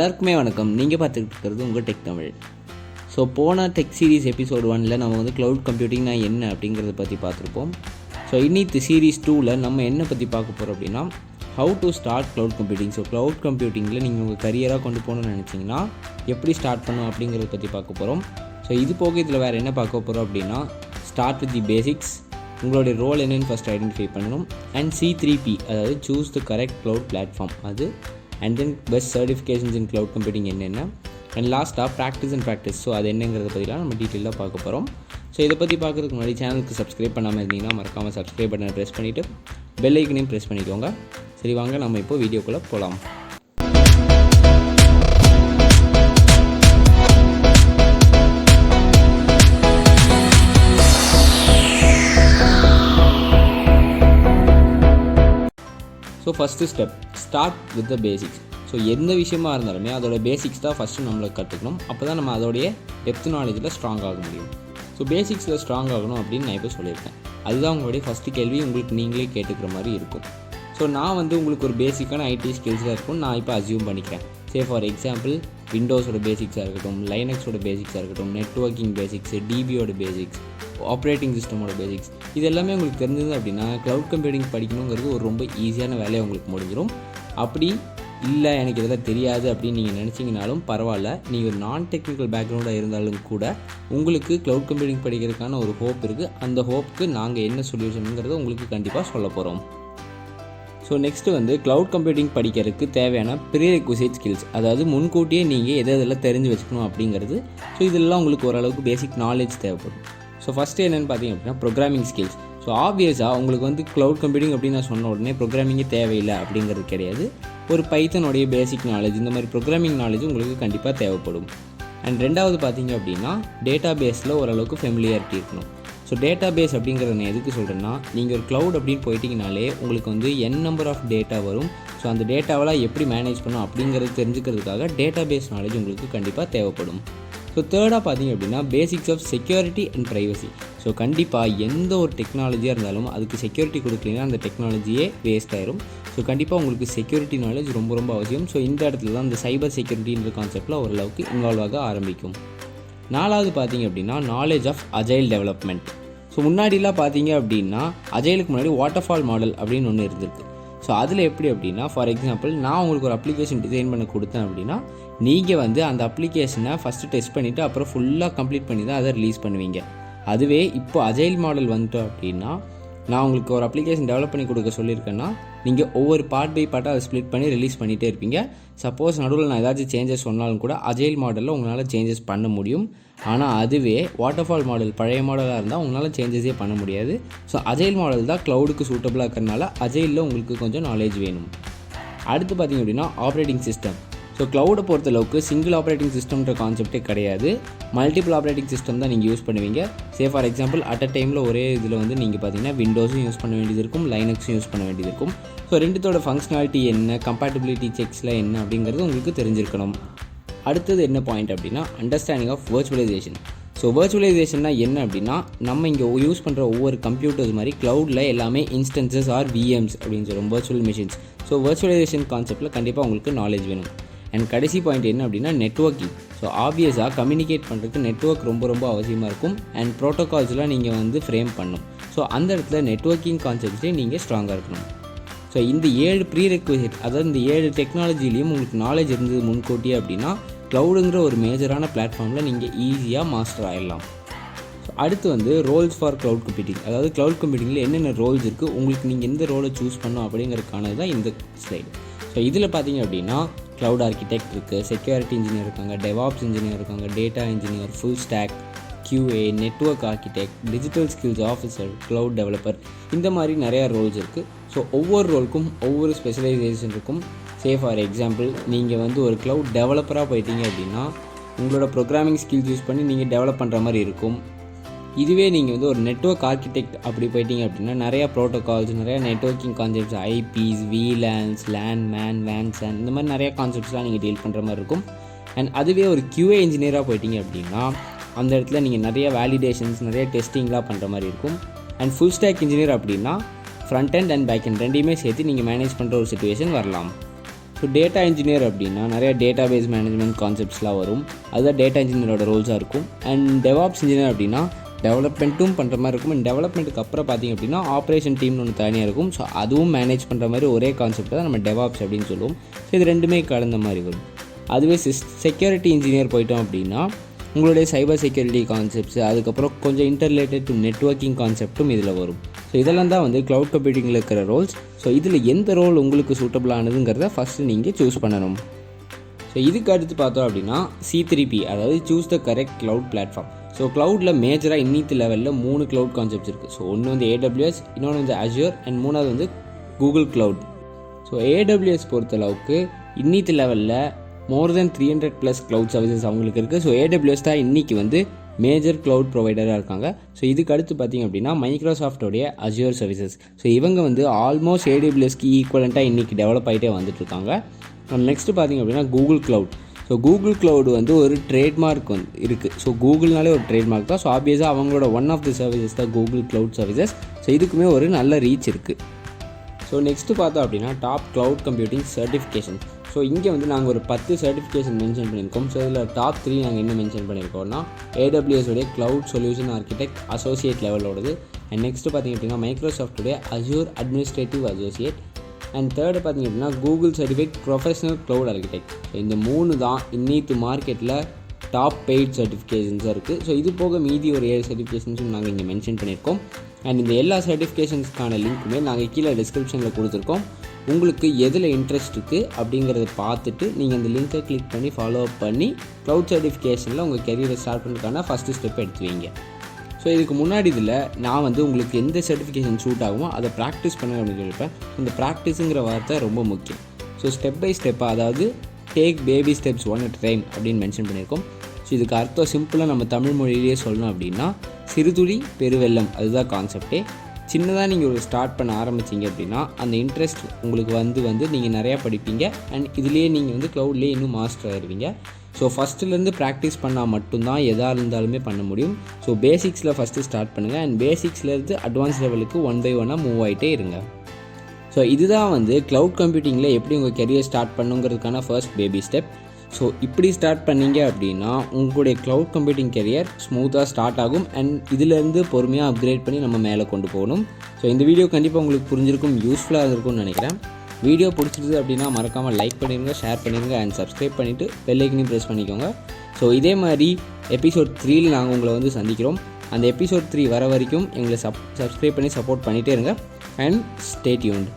எல்லாருக்குமே வணக்கம். நீங்கள் பார்த்துக்கிட்டு இருக்கிறது உங்கள் டெக் தமிழ். ஸோ போன டெக் சீரீஸ் எபிசோட் 1ல் நம்ம வந்து க்ளவுட் கம்ப்யூட்டிங்னா என்ன அப்படிங்கிறத பற்றி பார்த்துருப்போம். ஸோ இன்னித்து சீரீஸ் 2ல் நம்ம என்ன பற்றி பார்க்க போகிறோம் அப்படின்னா how to start cloud computing. So cloud கம்ப்யூட்டிங்கில் நீங்கள் உங்கள் கரியராக கொண்டு போகணும்னு நினச்சிங்கன்னா எப்படி ஸ்டார்ட் பண்ணணும் அப்படிங்கிறத பற்றி பார்க்க போகிறோம். ஸோ இது போக இதில் வேறு என்ன பார்க்க போகிறோம் அப்படின்னா ஸ்டார்ட் வித் தி பேசிக்ஸ், உங்களுடைய ரோல் என்னென்னு ஃபஸ்ட் ஐடென்டிஃபை பண்ணணும், அண்ட் C3P அதாவது choose the correct cloud platform அது, and then best certifications in cloud computing என்னென்ன, அண்ட் லாஸ்ட்டாக ப்ராக்டிஸ். ஸோ அது என்னங்கிறத பற்றிலாம் நம்ம டீட்டெயிலாக பார்க்க போகிறோம். ஸோ இதை பற்றி பார்க்குறதுக்கு முன்னாடி சேனலுக்கு சப்ஸ்கிரைப் பண்ணாமல் இருந்தீங்கன்னா மறக்காமல் சப்ஸ்கிரைப் பட்டனை ப்ரெஸ் பண்ணிவிட்டு பெல் ஐக்கனையும் ப்ரெஸ் பண்ணிக்கோங்க. சரி வாங்க நம்ம இப்போ வீடியோக்குள்ளே போகலாம். So first step, start with the basics. So எந்த விஷயமா இருந்தாலுமே அதோட பேசிக்ஸ் தான் ஃபஸ்ட்டு நம்மளுக்கு கற்றுக்கணும். அப்போ தான் நம்ம அதோடைய டெப்த் நாலேஜில் ஸ்ட்ராங் ஆக முடியும். ஸோ பேசிக்ஸில் ஸ்ட்ராங் ஆகணும் அப்படின்னு நான் இப்போ சொல்லியிருக்கேன். அதுதான் உங்களுடைய ஃபஸ்ட்டு கேள்வி, உங்களுக்கு நீங்களே கேட்டுக்கிற மாதிரி இருக்கும். ஸோ நான் வந்து உங்களுக்கு ஒரு பேசிக்கான ஐடி ஸ்கில்ஸாக இருக்கும் நான் இப்போ அசியூம் பண்ணிக்கிறேன். ஃபார் எக்ஸாம்பிள் விண்டோஸோட பேசிக்ஸாக இருக்கட்டும், லைனக்ஸோட பேசிக்ஸாக இருக்கட்டும், நெட்வொர்க்கிங் பேசிக்ஸு, டிபியோட பேசிக்ஸ், ஆப்ரேட்டிங் சிஸ்டமோட பேசிக்ஸ், இது எல்லாமே உங்களுக்கு தெரிஞ்சது அப்படின்னா க்ளவுட் கம்ப்யூட்டிங் படிக்கணுங்கிறது ஒரு ரொம்ப ஈஸியான வேலையை உங்களுக்கு முடிஞ்சிடும். அப்படி இல்லை எனக்கு இதெல்லாம் தெரியாது அப்படின்னு நீங்கள் நினச்சிங்கனாலும் பரவாயில்ல, நீங்கள் ஒரு நான் டெக்னிக்கல் பேக்ரவுண்டாக இருந்தாலும் கூட உங்களுக்கு க்ளவுட் கம்ப்யூட்டிங் படிக்கிறதுக்கான ஒரு ஹோப் இருக்குது. அந்த ஹோப்புக்கு நாங்கள் என்ன சொல்யூஷனுங்கிறத உங்களுக்கு கண்டிப்பாக சொல்ல போகிறோம். ஸோ நெக்ஸ்ட்டு வந்து க்ளவுட் கம்ப்யூட்டிங் படிக்கிறதுக்கு தேவையான ப்ரீரெக்விசைட் ஸ்கில்ஸ், அதாவது முன்கூட்டியே நீங்கள் எதெல்லாம் தெரிஞ்சு வச்சுக்கணும் அப்படிங்கிறது. ஸோ இதெல்லாம் உங்களுக்கு ஓரளவுக்கு பேசிக் நாலேஜ் தேவைப்படும். ஸோ ஃபஸ்ட்டு என்னென்னு பார்த்தீங்க அப்படின்னா ப்ரோக்ராமிங் ஸ்கில்ஸ். ஸோ ஆப்வியஸாக உங்களுக்கு வந்து க்ளவுட் கம்ப்யூட்டிங் அப்படின்னு நான் சொன்ன உடனே ப்ரோக்ராமிங்கே தேவையில்லை அப்படிங்கிறது கிடையாது. ஒரு பைத்தனுடைய பேசிக் நாலேஜ், இந்த மாதிரி ப்ரோக்ராமிங் நாலேஜ் உங்களுக்கு கண்டிப்பாக தேவைப்படும். அண்ட் ரெண்டாவது பார்த்தீங்க அப்படின்னா டேட்டா பேஸில் ஓரளவுக்கு ஃபெமிலியாரிட்டி இருக்கணும். ஸோ டேட்டா பேஸ் அப்படிங்கிறத நான் எதுக்கு சொல்கிறேன்னா, நீங்கள் ஒரு க்ளவுட் அப்படின்னு போயிட்டீங்கனாலே உங்களுக்கு வந்து நம்பர் ஆஃப் டேட்டா வரும். ஸோ அந்த டேட்டாவெல்லாம் எப்படி மேனேஜ் பண்ணணும் அப்படிங்கிறது தெரிஞ்சுக்கிறதுக்காக டேட்டா பேஸ் நாலேஜ் உங்களுக்கு கண்டிப்பாக தேவைப்படும். ஸோ தேர்டாக பார்த்தீங்க அப்படின்னா basics of security and privacy. So கண்டிப்பாக எந்த ஒரு டெக்னாலஜியாக இருந்தாலும் அதுக்கு செக்யூரிட்டி கொடுக்கலன்னா அந்த டெக்னாலஜியே வேஸ்ட் ஆயிரும். ஸோ கண்டிப்பாக உங்களுக்கு செக்யூரிட்டி நாலேஜ் ரொம்ப ரொம்ப அவசியம். ஸோ இந்த இடத்துல தான் இந்த சைபர் செக்யூரிட்டின்ற கான்செப்டில் ஓரளவுக்கு இன்வால்வ் ஆக ஆரம்பிக்கும். நாலாவது பார்த்தீங்க அப்படின்னா knowledge of agile development. So முன்னாடிலாம் பார்த்தீங்க அப்படின்னா அஜைலுக்கு முன்னாடி வாட்டர்ஃபால் மாடல் அப்படின்னு ஒன்று இருந்திருக்கு. ஸோ அதில் எப்படி அப்படின்னா ஃபார் எக்ஸாம்பிள் நான் உங்களுக்கு ஒரு அப்ளிகேஷன் டிசைன் பண்ண கொடுத்தேன் அப்படின்னா நீங்கள் வந்து அந்த அப்ளிகேஷனை ஃபஸ்ட்டு டெஸ்ட் பண்ணிவிட்டு அப்புறம் ஃபுல்லாக கம்ப்ளீட் பண்ணி தான் அதை ரிலீஸ் பண்ணுவீங்க. அதுவே இப்போ அஜைல் மாடல் வந்துட்டோம் அப்படின்னா நான் உங்களுக்கு ஒரு அப்ளிகேஷன் டெவலப் பண்ணி கொடுக்க சொல்லியிருக்கேன்னா நீங்கள் ஒவ்வொரு பார்ட் பை பார்ட்டாக அதை ஸ்ப்ளிட் பண்ணி ரிலீஸ் பண்ணிகிட்டே இருப்பீங்க. சப்போஸ் நடுவில் நான் ஏதாச்சும் சேஞ்சஸ் சொன்னாலும் கூட அஜைல் மாடலில் உங்களால் சேஞ்சஸ் பண்ண முடியும். ஆனால் அதுவே வாட்டர்ஃபால் மாடல் பழைய மாடலாக இருந்தால் உங்களால் சேஞ்சஸே பண்ண முடியாது. ஸோ அஜைல் மாடல் தான் க்ளவுடுக்கு சூட்டபுளாக இருக்கிறனால அஜைலில் உங்களுக்கு கொஞ்சம் நாலேஜ் வேணும். அடுத்து பார்த்திங்க அப்படின்னா ஆப்ரேட்டிங் சிஸ்டம். ஸோ க்ளவுடை பொறுத்தளவுக்கு சிங்கிள் ஆப்ரேட்டிங் சிஸ்டம்ன்ற கான்செப்டே கிடையாது, மல்டிபிள் ஆப்ரேட்டிங் சிஸ்டம் தான் நீங்கள் யூஸ் பண்ணுவீங்க. ஃபார் எக்ஸாம்பிள் அட் அ டைமில் ஒரே இதில் வந்து நீங்கள் பார்த்தீங்கன்னா விண்டோஸும் யூஸ் பண்ண வேண்டியது இருக்கும், லைனக்ஸும் யூஸ் பண்ண வேண்டியது இருக்கும். ஸோ ரெண்டுத்தோட ஃபங்க்ஷனாலிட்டி என்ன, கம்பேட்டபிலிட்டி செக்ஸில் என்ன அப்படிங்கிறது உங்களுக்கு தெரிஞ்சிருக்கணும். அடுத்தது என்ன பாயிண்ட் அப்படின்னா அண்டர்ஸ்டாண்டிங் ஆஃப் வர்ச்சுவலைசேஷன். ஸோ வர்ச்சுவலைசேஷன்னா என்ன அப்படின்னா நம்ம இங்கே யூஸ் பண்ணுற ஒவ்வொரு கம்ப்யூட்டர்ஸ் மாதிரி க்ளவுடில் எல்லாமே இன்ஸ்டன்சஸ் ஆர் VMs அப்படின்னு சொல்லுவோம், வர்ச்சுவல் மிஷின்ஸ். ஸோ வர்ச்சுவலைசேஷன் கான்செப்ட்டில் கண்டிப்பாக உங்களுக்கு நாலேஜ் வேணும். அண்ட் கடைசி பாயிண்ட் என்ன அப்படின்னா நெட்வொர்க்கிங். ஸோ ஆப்வியஸாக கம்யூனிகேட் பண்ணுறதுக்கு நெட்வொர்க் ரொம்ப ரொம்ப அவசியமாக இருக்கும். அண்ட் ப்ரோட்டோகால்ஸ்லாம் நீங்கள் வந்து ஃப்ரேம் பண்ணணும். ஸோ அந்த இடத்துல நெட்வொர்க்கிங் கான்செப்ட்லேயே நீங்கள் ஸ்ட்ராங்காக இருக்கணும். ஸோ இந்த 7 ப்ரீரெக்விசிட், அதாவது இந்த 7 டெக்னாலஜிலையும் உங்களுக்கு நாலேஜ் இருந்தது முன்கூட்டியே அப்படின்னா க்ளவுடுங்கிற ஒரு மேஜரான பிளாட்ஃபார்மில் நீங்கள் ஈஸியாக மாஸ்டர் ஆகிடலாம். ஸோ அடுத்து வந்து ரோல்ஸ் ஃபார் க்ளவுட் கம்ப்யூட்டிங், அதாவது க்ளவுட் கம்ப்யூட்டிங்கில் என்னென்ன ரோல்ஸ் இருக்குது, உங்களுக்கு நீங்கள் எந்த ரோலை சூஸ் பண்ணணும் அப்படிங்கிறதுக்கானது தான் இந்த ஸ்லைடு. ஸோ இதில் பார்த்தீங்க அப்படின்னா க்ளவுட் ஆர்கிடெக்ட் இருக்குது, செக்யூரிட்டி இன்ஜினியர் இருக்காங்க, டெவாப்ஸ் இன்ஜினியர் இருக்காங்க, data engineer, full stack, QA, network architect, digital skills officer, cloud developer, இந்த மாதிரி நிறையா ரோல்ஸ் இருக்குது. ஸோ ஒவ்வொரு ரோலுக்கும் ஒவ்வொரு ஸ்பெஷலைசேஷன் இருக்கும். ஃபார் எக்ஸாம்பிள் நீங்கள் வந்து ஒரு க்ளவுட் டெவலப்பராக போயிட்டீங்க அப்படின்னா உங்களோட ப்ரோக்ராமிங் ஸ்கில்ஸ் யூஸ் பண்ணி நீங்கள் டெவலப் பண்ணுற மாதிரி இருக்கும். இதுவே நீங்கள் வந்து ஒரு நெட்வொர்க் ஆர்கிடெக்ட் அப்படி போயிட்டீங்க அப்படின்னா நிறையா ப்ரோட்டோகால்ஸ், நிறையா networking concepts, IPs, VLANs, LAN, MAN, WAN, SAN, இந்த மாதிரி நிறையா கான்செப்ட்ஸ்லாம் நீங்கள் டீல் பண்ணுற மாதிரி இருக்கும். அண்ட் அதுவே ஒரு QA இன்ஜினியராக போயிட்டீங்க அப்படின்னா அந்த இடத்துல நீங்கள் நிறைய வேலிடேஷன்ஸ், நிறைய டெஸ்டிங்லாம் பண்ணுற மாதிரி இருக்கும். அண்ட் ஃபுல் ஸ்டாக் இன்ஜினியர் அப்படின்னா ஃப்ரண்ட் அண்ட் பேக் எண்ட் ரெண்டையுமே சேர்த்து நீங்கள் மேனேஜ் பண்ணுற ஒரு சிச்சுவேஷன் வரலாம். ஸோ டேட்டா இன்ஜினியர் அப்படின்னா நிறைய டேட்டா பேஸ் மேனேஜ்மெண்ட் கான்செப்ட்ஸ்லாம் வரும், அதுதான் டேட்டா இன்ஜினியரோட ரோல்ஸாக இருக்கும். அண்ட் டெவாப்ஸ் இன்ஜினியர் அப்படின்னா டெவலப்மெண்ட்டும் பண்ணுற மாதிரி இருக்கும். அண்ட் டெவலப்மெண்ட்டுக்கு அப்புறம் பார்த்திங்க அப்படின்னா ஆப்ரேஷன் டீம்னு ஒன்று தனியாக இருக்கும். ஸோ அதுவும் மேனேஜ் பண்ணுற மாதிரி ஒரே கான்செப்ட் தான் நம்ம டெவாப்ஸ் அப்படின்னு சொல்லுவோம். ஸோ இது ரெண்டுமே கலந்த மாதிரி வரும். அதுவே செக்யூரிட்டி இன்ஜினியர் போயிட்டோம் அப்படின்னா உங்களுடைய சைபர் செக்யூரிட்டி கான்செப்ட்ஸ், அதுக்கப்புறம் கொஞ்சம் இன்டர்ரிலேட்டட் டு நெட்வொர்க்கிங் கான்செப்ட்டும் இதில் வரும். ஸோ இதெல்லாம் தான் வந்து க்ளவுட் கம்ப்யூட்டிங்கில் இருக்கிற ரோல்ஸ். ஸோ இதில் எந்த ரோல் உங்களுக்கு சூட்டபிளானதுங்கிறத ஃபஸ்ட்டு நீங்கள் சூஸ் பண்ணணும். ஸோ இதுக்கு அடுத்து பார்த்தோம் அப்படின்னா C3P, அதாவது choose the correct cloud platform. So க்ளவுடில் மேஜராக இன்னித்து லெவலில் 3 க்ளவுட் கான்செப்ட்ஸ் இருக்குது. ஸோ ஒன்று வந்து AWS, இன்னொன்று வந்து azure, அண்ட் மூணாவது வந்து கூகுள் க்ளவுட். ஸோ AWS பொறுத்தளவுக்கு இன்னித்து லெவலில் மோர் தென் 300+ க்ளவுட் சர்வீசஸ் அவங்களுக்கு இருக்குது. ஸோ AWS தான் இன்றைக்கி வந்து மேஜர் க்ளவுட் ப்ரொவைடராக இருக்காங்க. ஸோ இதுக்கு அடுத்து பார்த்திங்க அப்படின்னா மைக்ரோசாஃப்டோடைய azure சர்வீசஸ். ஸோ இவங்க வந்து ஆல்மோஸ்ட் AWSக்கு ஈக்குவலண்ட்டாக இன்றைக்கி டெவலப் ஆகிட்டே வந்துட்டுருக்காங்க. நெக்ஸ்ட்டு பார்த்திங்க அப்படின்னா Google cloud. So Google cloud வந்து ஒரு ட்ரேட்மார்க் வந்து இருக்குது. ஸோ கூகுள்னாலே ஒரு ட்ரேட்மார்க் தான். ஸோ ஆப்வியஸாக அவங்களோட ஒன் ஆஃப் தி சர்வீசஸ் தான் கூகுள் க்ளவுட் சர்வீசஸ். ஸோ இதுக்குமே ஒரு நல்ல ரீச் இருக்குது. ஸோ நெக்ஸ்ட்டு பார்த்தோம் அப்படின்னா top cloud computing certification. So இங்கே வந்து நாங்கள் ஒரு 10 சர்டிஃபிகேஷன் மென்ஷன் பண்ணியிருக்கோம். ஸோ இதில் டாப் 3 நாங்கள் என்ன மென்ஷன் பண்ணியிருக்கோம்னா AWS உடைய க்ளவுட் சொல்யூஷன் ஆர்கிடெக்ட் அசோசியேட் லெவலோடது. அண்ட் நெக்ஸ்ட்டு பார்த்திங்க அப்படின்னா மைக்ரோசாஃப்ட்டுடைய azure administrative associate. And third பார்த்திங்க அப்படின்னா Google certified professional cloud architect. So இந்த 3 தான் இன்னித்து மார்க்கெட்டில் டாப் பெய்ட் சர்டிஃபிகேஷன்ஸாக இருக்குது. ஸோ இது போக மீதி ஒரு 7 சர்டிஃபிகேஷன்ஸும் நாங்கள் இங்கே மென்ஷன் பண்ணியிருக்கோம். அண்ட் இந்த எல்லா சர்டிஃபிகேஷன்ஸ்க்கான லிங்க்குமே நாங்கள் கீழே டிஸ்கிரிப்ஷனில் கொடுத்துருக்கோம். உங்களுக்கு எதில் இன்ட்ரெஸ்ட் இருக்குது அப்படிங்கிறத பார்த்துட்டு நீங்கள் இந்த லிங்க்கை கிளிக் பண்ணி ஃபாலோ அப் பண்ணி க்ளவுட் சர்டிஃபிகேஷனில் உங்கள் கெரியரை ஸ்டார்ட் பண்ணுறதுக்கான ஃபஸ்ட்டு ஸ்டெப் எடுத்து வைங்க. ஸோ இதுக்கு முன்னாடி இதில் நான் வந்து உங்களுக்கு எந்த சர்டிஃபிகேஷன் சூட் ஆகுமோ அதை ப்ராக்டிஸ் பண்ணுங்க அப்படின்னு சொல்லியிருப்பேன். இந்த ப்ராக்டிஸுங்கிற வார்த்தை ரொம்ப முக்கியம். ஸோ ஸ்டெப் பை ஸ்டெப்பாக, அதாவது take baby steps one at time அப்படின்னு மென்ஷன் பண்ணியிருக்கோம். ஸோ இதுக்கு அர்த்தம் சிம்பிளாக நம்ம தமிழ் மொழியிலேயே சொல்லணும் அப்படின்னா சிறுதுளி பெருவெள்ளம், அதுதான் கான்செப்டே. சின்னதாக நீங்கள் ஒரு ஸ்டார்ட் பண்ண ஆரம்பிச்சிங்க அப்படின்னா அந்த இன்ட்ரெஸ்ட் உங்களுக்கு வந்து நீங்கள் நிறையா படிப்பீங்க. அண்ட் இதுலேயே நீங்கள் வந்து க்ளவுட்லேயே இன்னும் மாஸ்டர் ஆகிடுவீங்க. ஸோ ஃபஸ்ட்டுலேருந்து ப்ராக்டிஸ் பண்ணால் மட்டும்தான் எதாக இருந்தாலுமே பண்ண முடியும். ஸோ பேசிக்ஸில் ஃபஸ்ட்டு ஸ்டார்ட் பண்ணுங்கள். அண்ட் பேசிக்ஸ்லேருந்து அட்வான்ஸ் லெவலுக்கு 1 by 1 மூவ் ஆகிட்டே இருங்க. ஸோ இதுதான் வந்து க்ளவுட் கம்ப்யூட்டிங்கில் எப்படி உங்கள் கெரியர் ஸ்டார்ட் பண்ணுங்கிறதுக்கான ஃபர்ஸ்ட் பேபி ஸ்டெப். ஸோ இப்படி ஸ்டார்ட் பண்ணிங்க அப்படின்னா உங்களுடைய க்ளவுட் கம்ப்யூட்டிங் கெரியர் ஸ்மூத்தாக ஸ்டார்ட் ஆகும். அண்ட் இதிலேருந்து பொறுமையாக அப்கிரேட் பண்ணி நம்ம மேலே கொண்டு போகணும். ஸோ இந்த வீடியோ கண்டிப்பாக உங்களுக்கு புரிஞ்சிருக்கும், யூஸ்ஃபுல்லாக இருந்திருக்கும்னு நினைக்கிறேன். வீடியோ பிடிச்சிருது அப்படின்னா மறக்காமல் லைக் பண்ணிடுங்க, ஷேர் பண்ணிடுங்க, அண்ட் சப்ஸ்கிரைப் பண்ணிவிட்டு பெல் ஐக்கனையும் ப்ரெஸ் பண்ணிக்கோங்க. ஸோ இதே மாதிரி எபிசோட் 3ல் நாங்கள் உங்களை வந்து சந்திக்கிறோம். அந்த எபிசோட் 3 வர வரைக்கும் எங்களை சப்ஸ்கிரைப் பண்ணி சப்போர்ட் பண்ணிகிட்டே இருங்க. And stay tuned.